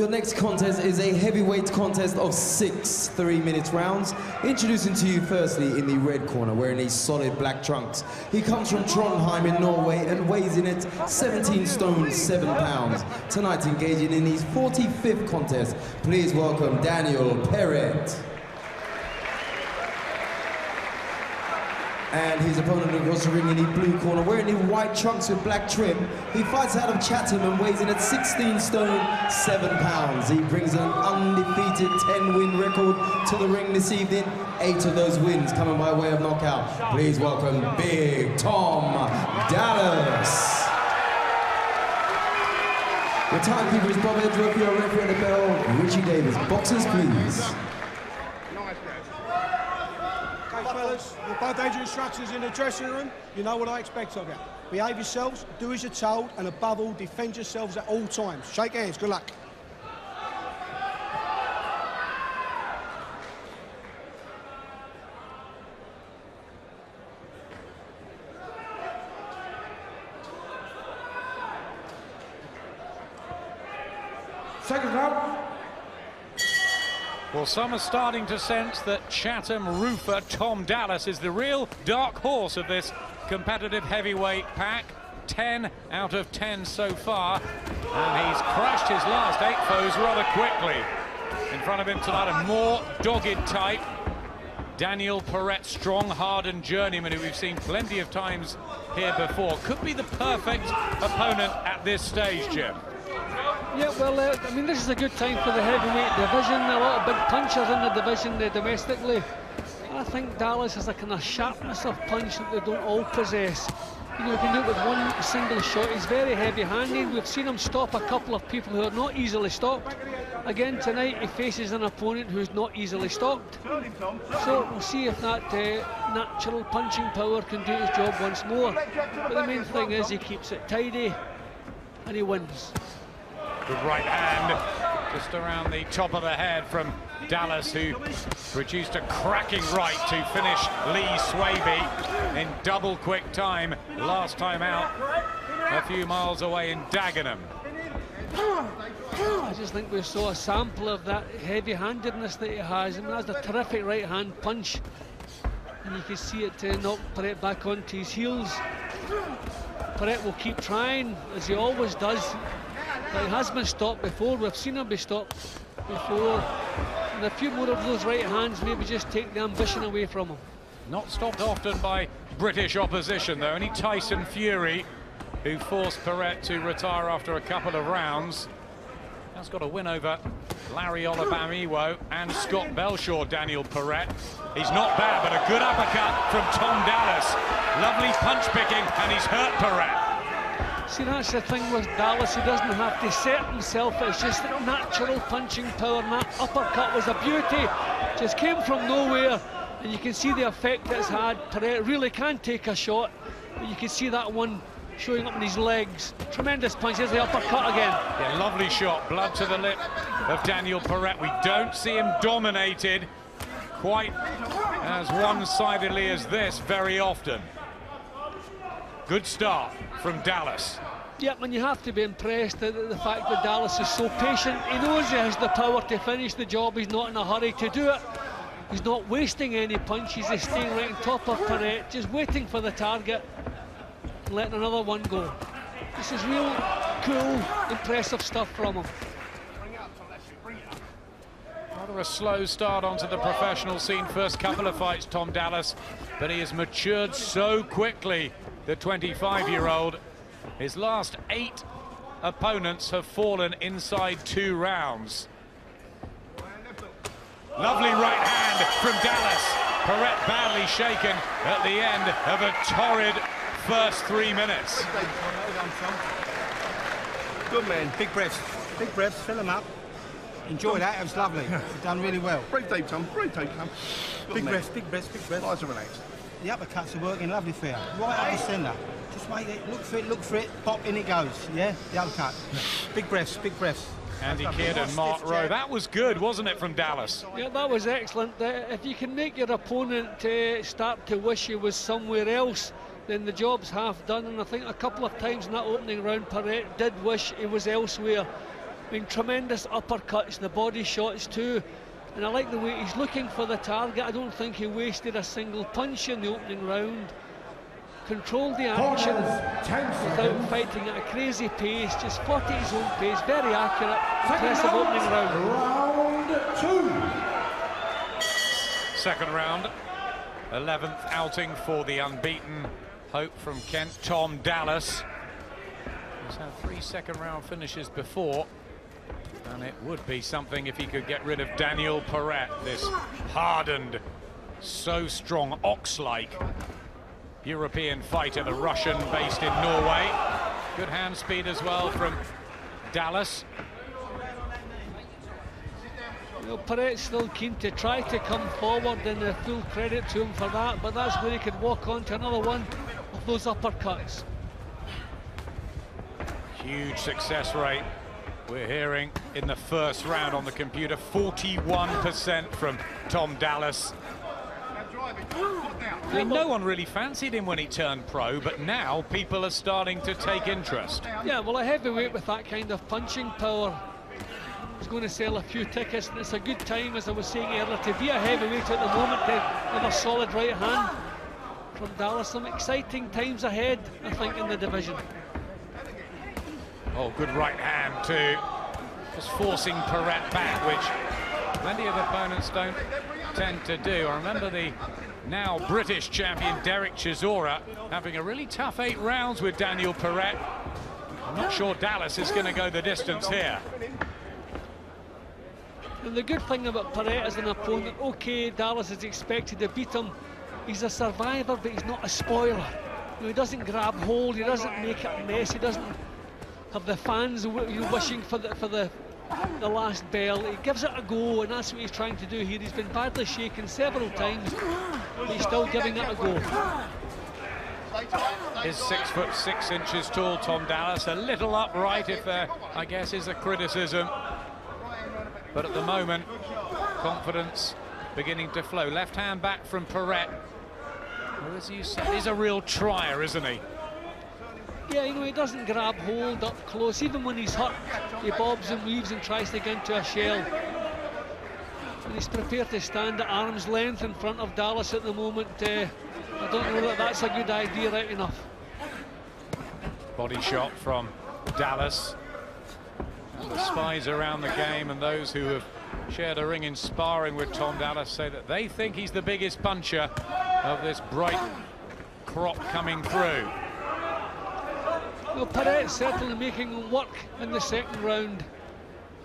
Your next contest is a heavyweight contest of 6 3-minute rounds. Introducing to you firstly in the red corner, wearing these solid black trunks. He comes from Trondheim in Norway and weighs in at 17 stone 7 pounds. Tonight engaging in his 45th contest. Please welcome Daniel Peret. And his opponent across the ring in the blue corner, wearing the white trunks with black trim. He fights out of Chatham and weighs in at 16 stone 7 pounds. He brings an undefeated 10-win record to the ring this evening. 8 of those wins coming by way of knockout. Please welcome Big Tom Dallas. The timekeeper is Bob Edgeworth, your referee at the bell, Richie Davis. Boxers, please. Fellas, you're both under instructions in the dressing room. You know what I expect of you. Behave yourselves, do as you're told, and above all, defend yourselves at all times. Shake hands, good luck. Second round. Well, some are starting to sense that Chatham roofer Tom Dallas is the real dark horse of this competitive heavyweight pack. 10 out of 10 so far, and he's crushed his last 8 foes rather quickly. In front of him tonight, a more dogged type, Daniel Peret, strong, hardened journeyman who we've seen plenty of times here before. Could be the perfect opponent at this stage, Jim. Yeah, well, I mean, this is a good time for the heavyweight division. A lot of big punchers in the division domestically. I think Dallas has a kind of sharpness of punch that they don't all possess. You know, you can do it with one single shot. He's very heavy-handed. We've seen him stop a couple of people who are not easily stopped. Again, tonight he faces an opponent who's not easily stopped. So we'll see if that natural punching power can do his job once more. But the main thing is he keeps it tidy and he wins. Good right hand, just around the top of the head from Dallas, who produced a cracking right to finish Lee Swaby in double quick time last time out, a few miles away in Dagenham. I just think we saw a sample of that heavy-handedness that he has. I mean, that's a terrific right-hand punch, and you can see it knock Peret back onto his heels. Peret will keep trying, as he always does. But he has been stopped before. We've seen him be stopped before. And a few more of those right hands maybe just take the ambition away from him. Not stopped often by British opposition, though. Only Tyson Fury, who forced Peret to retire after a couple of rounds. Has got a win over Larry Olabamiwo and Scott Belshaw, Daniel Peret. He's not bad, but a good uppercut from Tom Dallas. Lovely punch picking, and he's hurt Peret. See, that's the thing with Dallas. He doesn't have to set himself. It's just natural punching power, and that uppercut was a beauty. Just came from nowhere, and you can see the effect it's had. Peret really can take a shot, but you can see that one showing up in his legs. Tremendous punch. There's the uppercut again. Yeah, lovely shot. Blood to the lip of Daniel Peret. We don't see him dominated quite as one-sidedly as this very often. Good start from Dallas. Yep, and you have to be impressed at the fact that Dallas is so patient. He knows he has the power to finish the job. He's not in a hurry to do it. He's not wasting any punches. He's staying right on top of Peret, just waiting for the target and letting another one go. This is real cool, impressive stuff from him. Rather a slow start onto the professional scene. First couple of fights, Tom Dallas, but he has matured so quickly, the 25-year-old. His last 8 opponents have fallen inside 2 rounds. Lovely right hand from Dallas. Peret badly shaken at the end of a torrid first 3 minutes. Good man, big breaths, fill them up. Enjoy that, it was lovely. You've done really well. Breathe deep, Tom, breathe deep, Tom. Big breaths, big breaths, big breaths. Nice and relaxed. The uppercuts are working lovely for you. Right up the centre. Just make it, look for it, pop, in it goes. Yeah, the uppercut. Big breaths, big breaths. Andy Kidd and Mark Rowe. That was good, wasn't it, from Dallas? Yeah, that was excellent. If you can make your opponent start to wish he was somewhere else, then the job's half done. And I think a couple of times in that opening round, Peret did wish he was elsewhere. mean, tremendous uppercuts, the body shots too. And I like the way he's looking for the target. I don't think he wasted a single punch in the opening round. Controlled the action without fighting at a crazy pace, just fought at his own pace, very accurate, impressive opening round. Round 2. Second round, 11th outing for the unbeaten hope from Kent, Tom Dallas. He's had 3 second-round finishes before, and it would be something if he could get rid of Daniel Peret, this hardened, so strong, ox-like European fighter, the Russian based in Norway. Good hand speed as well from Dallas. Well, Peret's still keen to try to come forward, and full credit to him for that, but that's where he could walk on to another one of those uppercuts. Huge success rate we're hearing in the first round on the computer, 41% from Tom Dallas. I mean, no one really fancied him when he turned pro, but now people are starting to take interest. Yeah, well, a heavyweight with that kind of punching power is going to sell a few tickets, and it's a good time, as I was saying earlier, to be a heavyweight at the moment, to have a solid right hand from Dallas. Some exciting times ahead, I think, in the division. Oh, good right hand too, just forcing Peret back, which many of the opponents don't tend to do. I remember the now British champion Derek Chisora having a really tough 8 rounds with Daniel Peret. I'm not sure Dallas is going to go the distance here. And the good thing about Peret as an opponent, okay, Dallas is expected to beat him. He's a survivor, but he's not a spoiler. You know, he doesn't grab hold, he doesn't make it a mess, he doesn't have the fans wishing for the last bell. He gives it a go, and that's what he's trying to do here. He's been badly shaken several times, but he's still giving it a go. Is 6'6" tall, Tom Dallas, a little upright, if there, I guess, is a criticism. But at the moment, confidence beginning to flow. Left hand back from Peret, who, as you said, is a real trier, isn't he? Yeah, you know, he doesn't grab hold up close. Even when he's hurt, he bobs and weaves and tries to get into a shell. And he's prepared to stand at arm's length in front of Dallas at the moment. I don't know that that's a good idea right enough. Body shot from Dallas. And the spies around the game and those who have shared a ring in sparring with Tom Dallas say that they think he's the biggest puncher of this bright crop coming through. Well, Peret's certainly making him work in the second round,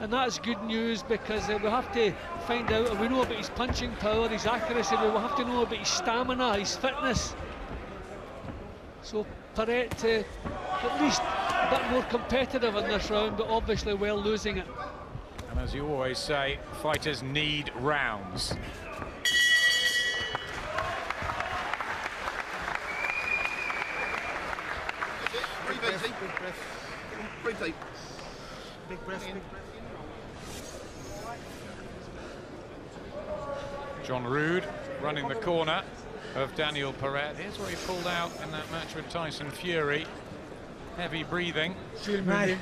and that's good news, because we'll have to find out, and we know about his punching power, his accuracy, but we'll have to know about his stamina, his fitness. So Peret at least a bit more competitive in this round, but obviously well losing it. And as you always say, fighters need rounds. Breathe deep. Big breath, big breath. John Rood running the corner of Daniel Peret. Here's where he pulled out in that match with Tyson Fury. Heavy breathing. Become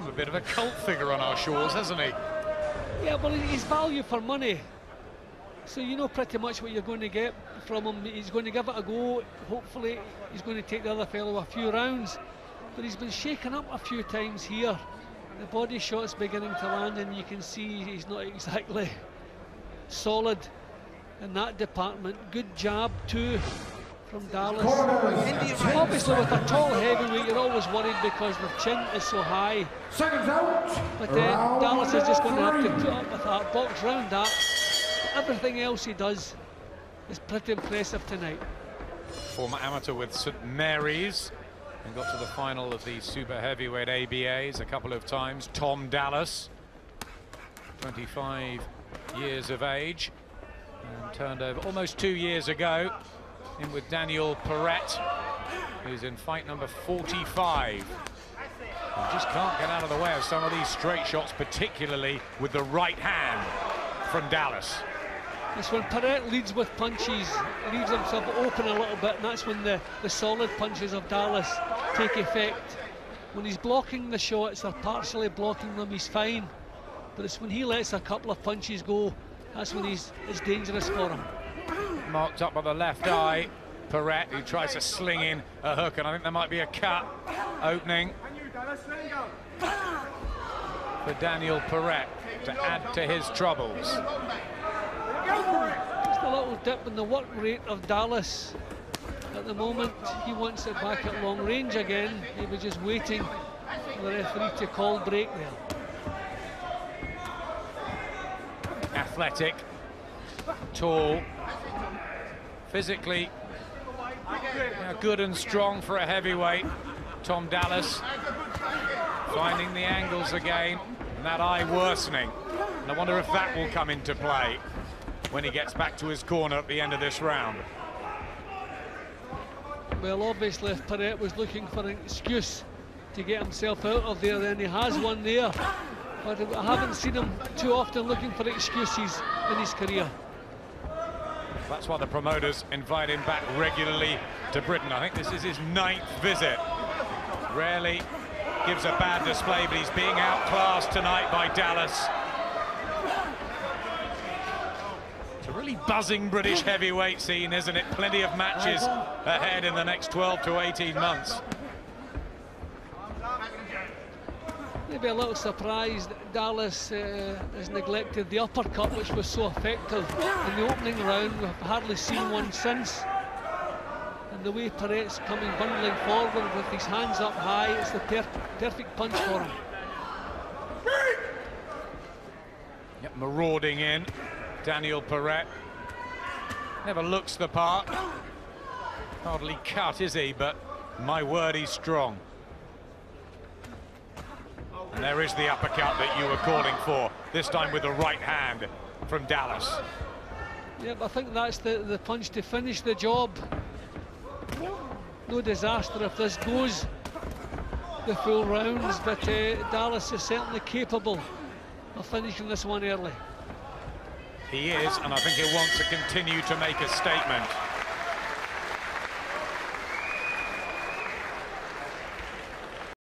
a bit of a cult figure on our shores, hasn't he? Yeah, well, he's value for money. So you know pretty much what you're going to get from him. He's going to give it a go. Hopefully he's going to take the other fellow a few rounds. But he's been shaken up a few times here. The body shot's beginning to land, and you can see he's not exactly solid in that department. Good jab too from Dallas. Obviously with a tall heavyweight you're always worried because the chin is so high. Seconds out. But Dallas is just going to have to put up with that, box round that. Everything else he does is pretty impressive tonight. Former amateur with St Mary's and got to the final of the super heavyweight ABAs a couple of times. Tom Dallas, 25 years of age, and turned over almost 2 years ago in with Daniel Peret, who's in fight number 45. He just can't get out of the way of some of these straight shots, particularly with the right hand from Dallas. It's when Peret leads with punches, leaves himself open a little bit, and that's when the solid punches of Dallas take effect. when he's blocking the shots or partially blocking them, he's fine. But it's when he lets a couple of punches go, that's when it's dangerous for him. Marked up by the left eye. Peret, who tries to sling in a hook, and I think there might be a cut opening for Daniel Peret to add to his troubles. Just a little dip in the work rate of Dallas. At the moment, he wants it back at long range again. He was just waiting for the referee to call break there. Athletic, tall, physically good and strong for a heavyweight. Tom Dallas finding the angles again, and that eye worsening. And I wonder if that will come into play when he gets back to his corner at the end of this round. Well, obviously, if Peret was looking for an excuse to get himself out of there, then he has one there. But I haven't seen him too often looking for excuses in his career. That's why the promoters invite him back regularly to Britain. I think this is his 9th visit. Rarely gives a bad display, but he's being outclassed tonight by Dallas. It's a really buzzing British heavyweight scene, isn't it? Plenty of matches ahead in the next 12 to 18 months. Maybe a little surprised Dallas has neglected the uppercut, which was so effective in the opening round. We've hardly seen one since. And the way Peret's coming bundling forward with his hands up high, it's the perfect punch for him. Yep, marauding in, Daniel Peret. Never looks the part. Hardly cut, is he? But my word, he's strong. And there is the uppercut that you were calling for, this time with the right hand from Dallas. Yep, I think that's the punch to finish the job. No disaster if this goes the full rounds, but Dallas is certainly capable of finishing this one early. He is, and I think he'll want to continue to make a statement.